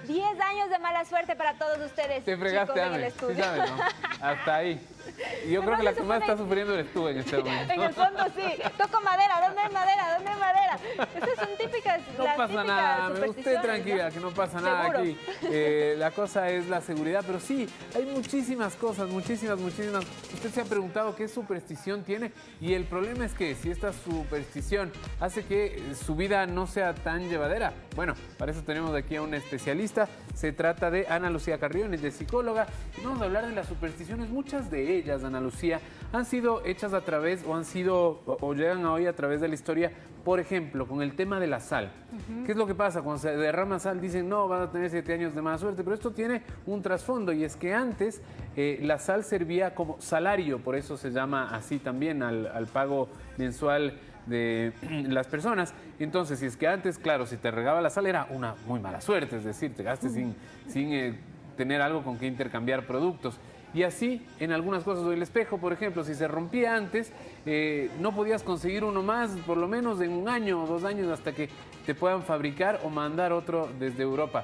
10 años de mala suerte para todos ustedes. Te fregaste, chicos, en el Ame. estudio. Sí sabes, ¿no? Hasta ahí. Y yo creo que la que más está sufriendo eres tú en este momento. En el fondo sí. Toco madera. ¿Dónde hay madera? ¿Dónde hay madera? Estas son típicas. No las pasa típicas nada, usted supersticiones, tranquila, ¿no? que no pasa nada Seguro. aquí. La cosa es la seguridad, pero sí, hay muchísimas cosas, muchísimas. Usted se ha preguntado qué superstición tiene y el problema es que si esta superstición hace que su vida no sea tan llevadera, bueno, para eso tenemos aquí a una especialista. Se trata de Ana Lucía Carrión, ella es psicóloga, y vamos a hablar de las supersticiones. Muchas de ellas, Ana Lucía, han sido hechas a través o llegan a hoy a través de la historia. Por ejemplo, con el tema de la sal. ¿Qué es lo que pasa? Cuando se derrama sal dicen, no, vas a tener 7 años de mala suerte, pero esto tiene un trasfondo y es que antes la sal servía como salario, por eso se llama así también al pago mensual de las personas. Entonces, si es que antes, claro, si te regaba la sal era una muy mala suerte, es decir, te gastes sin tener algo con que intercambiar productos. Y así, en algunas cosas, el espejo, por ejemplo, si se rompía antes, no podías conseguir uno más, por lo menos en 1 año o 2 años, hasta que te puedan fabricar o mandar otro desde Europa.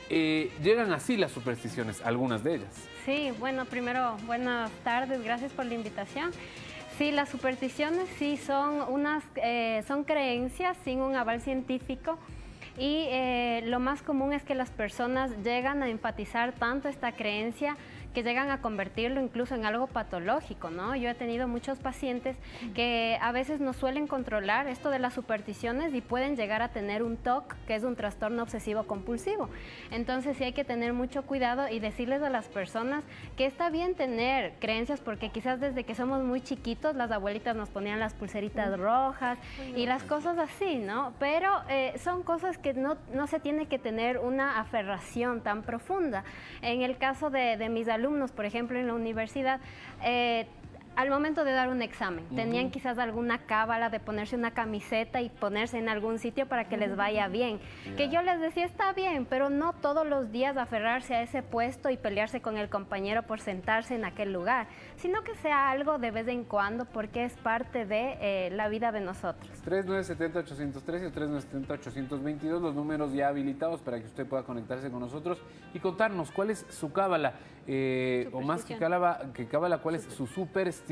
Llegan así las supersticiones, algunas de ellas. Sí, bueno, primero, buenas tardes, gracias por la invitación. Sí, las supersticiones sí son creencias sin un aval científico. Y lo más común es que las personas llegan a enfatizar tanto esta creencia que llegan a convertirlo incluso en algo patológico, ¿no? Yo he tenido muchos pacientes que a veces no suelen controlar esto de las supersticiones y pueden llegar a tener un TOC, que es un trastorno obsesivo compulsivo. Entonces sí hay que tener mucho cuidado y decirles a las personas que está bien tener creencias, porque quizás desde que somos muy chiquitos las abuelitas nos ponían las pulseritas rojas y las cosas así, ¿no? Pero son cosas que no se tiene que tener una aferración tan profunda. En el caso de mis alumnos, por ejemplo, en la universidad, al momento de dar un examen, tenían quizás alguna cábala de ponerse una camiseta y ponerse en algún sitio para que les vaya bien. Que yo les decía, está bien, pero no todos los días aferrarse a ese puesto y pelearse con el compañero por sentarse en aquel lugar, sino que sea algo de vez en cuando, porque es parte de la vida de nosotros. 3970-813 o 3970-822, los números ya habilitados para que usted pueda conectarse con nosotros y contarnos cuál es su cábala, o más que cábala, cuál es su superstición.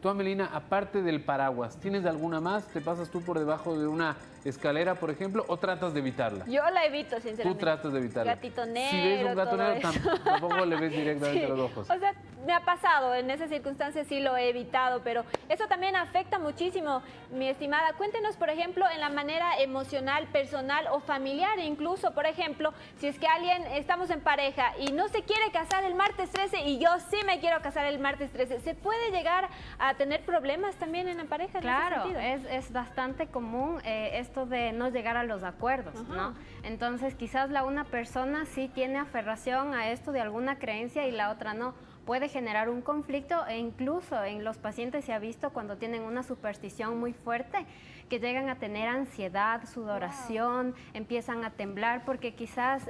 Tú, Amelina, aparte del paraguas, ¿tienes alguna más? ¿Te pasas tú por debajo de una escalera, por ejemplo, o tratas de evitarla? Yo la evito, sinceramente. Tú tratas de evitarla. Gatito negro, si ves un gato todo negro, eso. tampoco le ves directamente Sí. los ojos. O sea, me ha pasado, en esas circunstancias sí lo he evitado, pero eso también afecta muchísimo, mi estimada. Cuéntenos, por ejemplo, en la manera emocional, personal o familiar incluso, por ejemplo, si es que estamos en pareja y no se quiere casar el martes 13 y yo sí me quiero casar el martes 13, ¿se puede llegar a tener problemas también en la pareja? Claro, en ese sentido? es bastante común esto de no llegar a los acuerdos, ¿no? Entonces quizás una persona sí tiene aferración a esto de alguna creencia y la otra no. Puede generar un conflicto e incluso en los pacientes se ha visto cuando tienen una superstición muy fuerte que llegan a tener ansiedad, sudoración, empiezan a temblar porque quizás,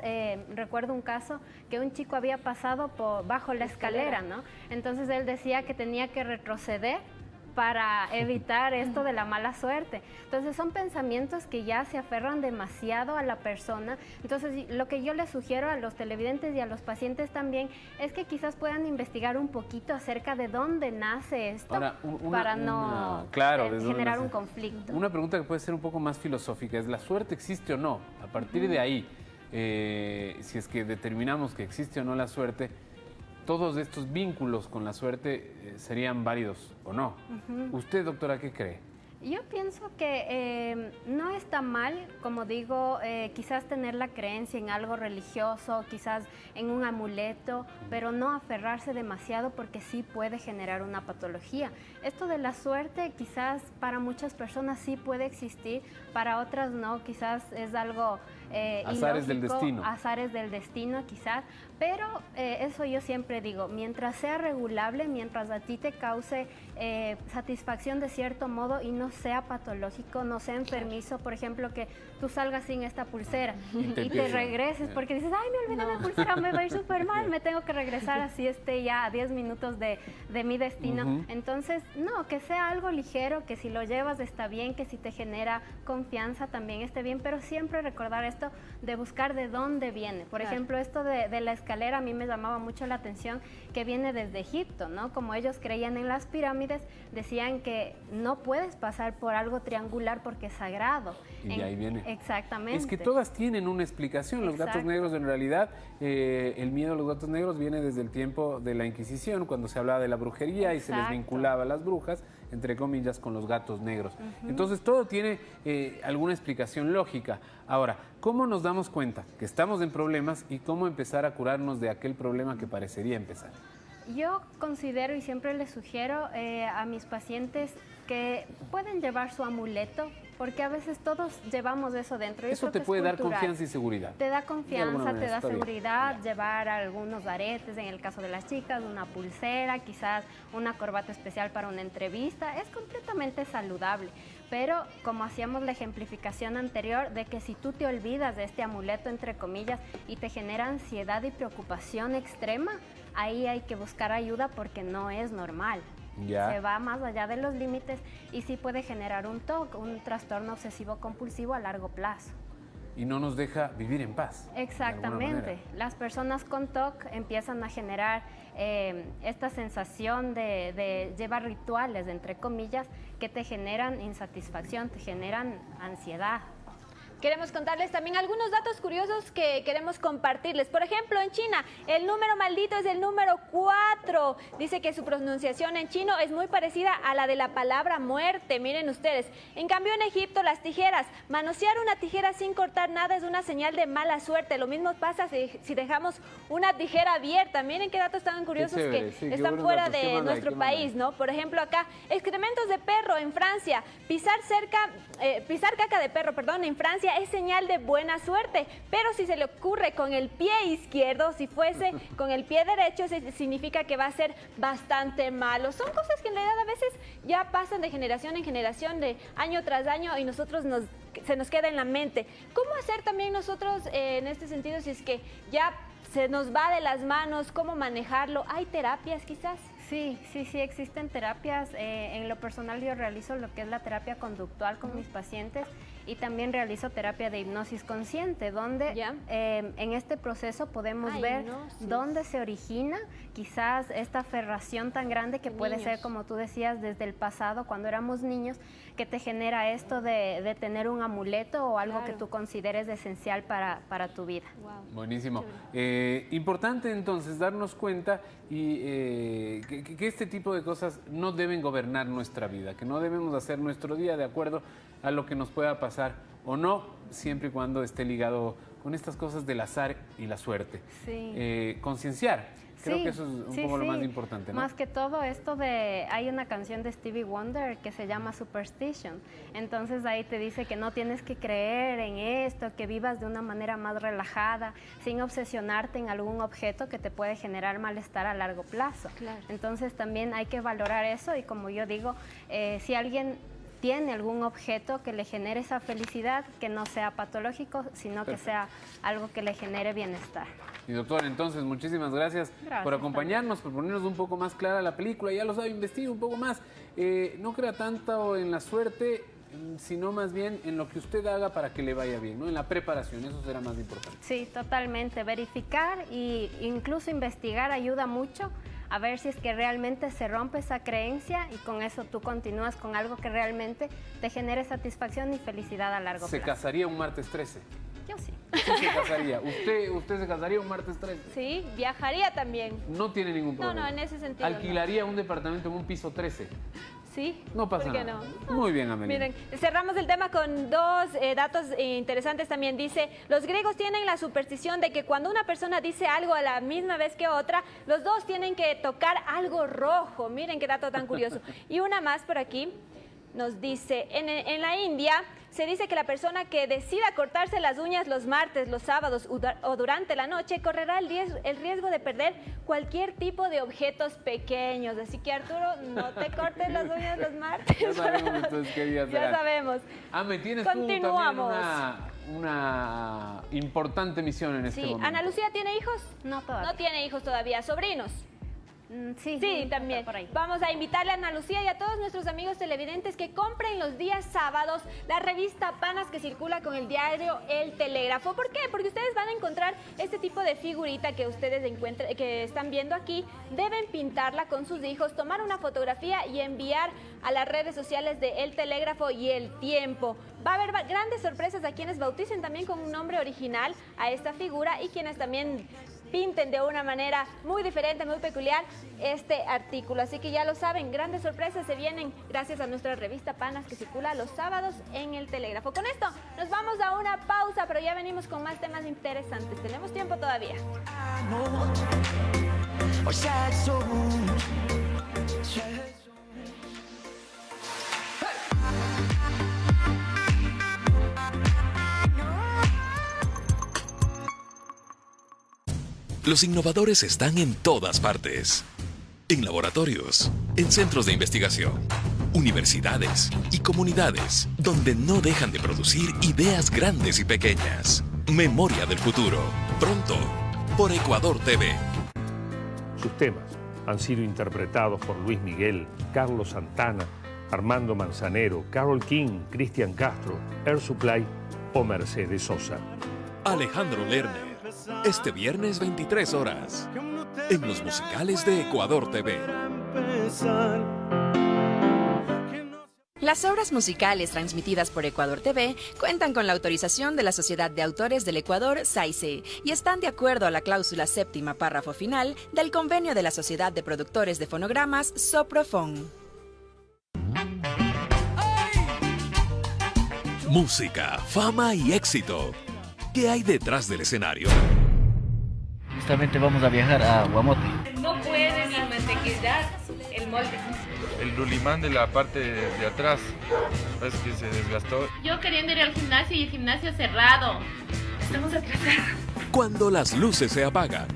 recuerdo un caso que un chico había pasado bajo la escalera, ¿no? Entonces él decía que tenía que retroceder para evitar esto de la mala suerte. Entonces son pensamientos que ya se aferran demasiado a la persona. Entonces lo que yo les sugiero a los televidentes y a los pacientes también es que quizás puedan investigar un poquito acerca de dónde nace esto. Ahora, para no generar un conflicto. Una pregunta que puede ser un poco más filosófica es, ¿la suerte existe o no? A partir de ahí, si es que determinamos que existe o no la suerte, todos estos vínculos con la suerte serían válidos o no. ¿Usted, doctora, qué cree? Yo pienso que no está mal, como digo, quizás tener la creencia en algo religioso, quizás en un amuleto, pero no aferrarse demasiado porque sí puede generar una patología. Esto de la suerte quizás para muchas personas sí puede existir, para otras no, quizás es algo azares ilógico, del destino. Azares del destino quizás, pero eso yo siempre digo, mientras sea regulable, mientras a ti te cause satisfacción de cierto modo y no sea patológico, no sea enfermizo, por ejemplo, que tú salgas sin esta pulsera y te regreses porque dices, ay, me olvidé la pulsera, me va a ir súper mal, me tengo que regresar así ya a 10 minutos de mi destino. Entonces, no, que sea algo ligero, que si lo llevas está bien, que si te genera confianza también esté bien, pero siempre recordar esto hábito de buscar de dónde viene. Por ejemplo, esto de la escalera a mí me llamaba mucho la atención, que viene desde Egipto, ¿no? Como ellos creían en las pirámides, decían que no puedes pasar por algo triangular porque es sagrado. Y de ahí viene. Exactamente. Es que todas tienen una explicación. Los gatos negros, en realidad, el miedo a los gatos negros viene desde el tiempo de la Inquisición, cuando se hablaba de la brujería y se les vinculaba a las brujas, entre comillas, con los gatos negros. Entonces, todo tiene alguna explicación lógica. Ahora, ¿cómo nos damos cuenta que estamos en problemas y cómo empezar a curarnos de aquel problema que parecería empezar? Yo considero y siempre les sugiero a mis pacientes que pueden llevar su amuleto, porque a veces todos llevamos eso dentro. Eso te puede dar confianza y seguridad. Te da confianza, te da seguridad, llevar algunos aretes, en el caso de las chicas, una pulsera, quizás una corbata especial para una entrevista. Es completamente saludable, pero como hacíamos la ejemplificación anterior de que si tú te olvidas de este amuleto, entre comillas, y te genera ansiedad y preocupación extrema, ahí hay que buscar ayuda porque no es normal. Se va más allá de los límites y sí puede generar un TOC, un trastorno obsesivo compulsivo a largo plazo. Y no nos deja vivir en paz. Exactamente. Las personas con TOC empiezan a generar esta sensación de llevar rituales, entre comillas, que te generan insatisfacción, te generan ansiedad. Queremos contarles también algunos datos curiosos que queremos compartirles. Por ejemplo, en China, el número maldito es el número 4. Dice que su pronunciación en chino es muy parecida a la de la palabra muerte. Miren ustedes. En cambio, en Egipto, las tijeras. Manosear una tijera sin cortar nada es una señal de mala suerte. Lo mismo pasa si dejamos una tijera abierta. Miren qué datos tan curiosos que están fuera de nuestro país, ¿no? Por ejemplo, acá, excrementos de perro en Francia. Pisar caca de perro, perdón, en Francia es señal de buena suerte, pero si se le ocurre con el pie izquierdo, si fuese con el pie derecho, significa que va a ser bastante malo. Son cosas que en realidad a veces ya pasan de generación en generación, de año tras año, y nosotros se nos queda en la mente. ¿Cómo hacer también nosotros en este sentido si es que ya se nos va de las manos? ¿Cómo manejarlo? ¿Hay terapias quizás? Sí, existen terapias. En lo personal yo realizo lo que es la terapia conductual con mis pacientes y también realizo terapia de hipnosis consciente, donde en este proceso podemos ver dónde se origina quizás esta aferración tan grande que puede ser, como tú decías, desde el pasado, cuando éramos niños, que te genera esto de tener un amuleto o algo que tú consideres esencial para tu vida. Buenísimo. Importante entonces darnos cuenta y que este tipo de cosas no deben gobernar nuestra vida, que no debemos hacer nuestro día de acuerdo a lo que nos pueda pasar o no, siempre y cuando esté ligado con estas cosas del azar y la suerte. Concienciar. Creo que eso es un poco lo más importante, ¿no? Más que todo esto hay una canción de Stevie Wonder que se llama Superstition. Entonces ahí te dice que no tienes que creer en esto, que vivas de una manera más relajada, sin obsesionarte en algún objeto que te puede generar malestar a largo plazo. Entonces también hay que valorar eso y, como yo digo, si alguien tiene algún objeto que le genere esa felicidad, que no sea patológico, sino que sea algo que le genere bienestar. Y doctor, entonces, muchísimas gracias por acompañarnos, por ponernos un poco más clara la película. Ya lo sabe, investigue un poco más. No crea tanto en la suerte, sino más bien en lo que usted haga para que le vaya bien, ¿no? En la preparación, eso será más importante. Sí, totalmente. Verificar e incluso investigar ayuda mucho a ver si es que realmente se rompe esa creencia y con eso tú continúas con algo que realmente te genere satisfacción y felicidad a largo plazo. ¿Se casaría un martes 13? Yo sí. Sí se casaría. ¿Usted se casaría un martes 13? Sí, viajaría también. No tiene ningún problema. No, en ese sentido. ¿Alquilaría un departamento en un piso 13? Sí. No pasa nada. Muy bien, Amelia. Miren, cerramos el tema con dos datos interesantes también. Dice, los griegos tienen la superstición de que cuando una persona dice algo a la misma vez que otra, los dos tienen que tocar algo rojo. Miren qué dato tan curioso. Y una más por aquí. Nos dice, en la India se dice que la persona que decida cortarse las uñas los martes, los sábados o durante la noche correrá el riesgo de perder cualquier tipo de objetos pequeños. Así que, Arturo, no te cortes las uñas los martes. Ya sabemos entonces qué día será. Ya sabemos. Ame, tienes tú también una importante misión en este momento. ¿Ana Lucía tiene hijos? No todavía. No tiene hijos todavía. ¿Sobrinos? Sí, Sí, también. por ahí. Vamos a invitarle a Ana Lucía y a todos nuestros amigos televidentes que compren los días sábados la revista Panas que circula con el diario El Telégrafo. ¿Por qué? Porque ustedes van a encontrar este tipo de figurita que ustedes que están viendo aquí. Deben pintarla con sus hijos, tomar una fotografía y enviar a las redes sociales de El Telégrafo y El Tiempo. Va a haber grandes sorpresas a quienes bauticen también con un nombre original a esta figura y quienes también pinten de una manera muy diferente, muy peculiar este artículo. Así que ya lo saben, grandes sorpresas se vienen gracias a nuestra revista Panas que circula los sábados en El Telégrafo. Con esto nos vamos a una pausa, pero ya venimos con más temas interesantes. Tenemos tiempo todavía. Los innovadores están en todas partes. En laboratorios, en centros de investigación, universidades y comunidades, donde no dejan de producir ideas grandes y pequeñas. Memoria del futuro. Pronto, por Ecuador TV. Sus temas han sido interpretados por Luis Miguel, Carlos Santana, Armando Manzanero, Carole King, Cristian Castro, Air Supply o Mercedes Sosa. Alejandro Lerner. Este viernes 23 horas. En los musicales de Ecuador TV. Las obras musicales transmitidas por Ecuador TV cuentan con la autorización de la Sociedad de Autores del Ecuador, SAICE, y están de acuerdo a la cláusula séptima párrafo final del convenio de la Sociedad de Productores de Fonogramas, SOPROFON. Música, fama y éxito. ¿Qué hay detrás del escenario? Justamente vamos a viajar a Guamote. No puede ni mantequillar el molde. El rulimán de la parte de atrás, es que se desgastó. Yo queriendo ir al gimnasio y el gimnasio cerrado. Estamos atrasados. Cuando las luces se apagan.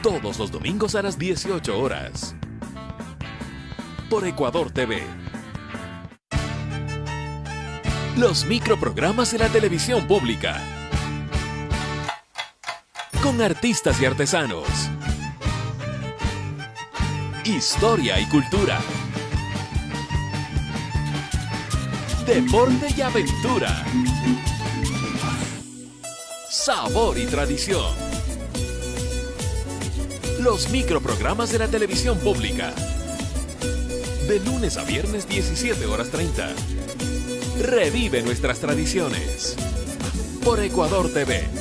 Todos los domingos a las 18 horas. Por Ecuador TV. Los microprogramas de la televisión pública. Con artistas y artesanos. Historia y cultura. Deporte y aventura. Sabor y tradición. Los microprogramas de la televisión pública. De lunes a viernes 17:30. Revive nuestras tradiciones. Por Ecuador TV.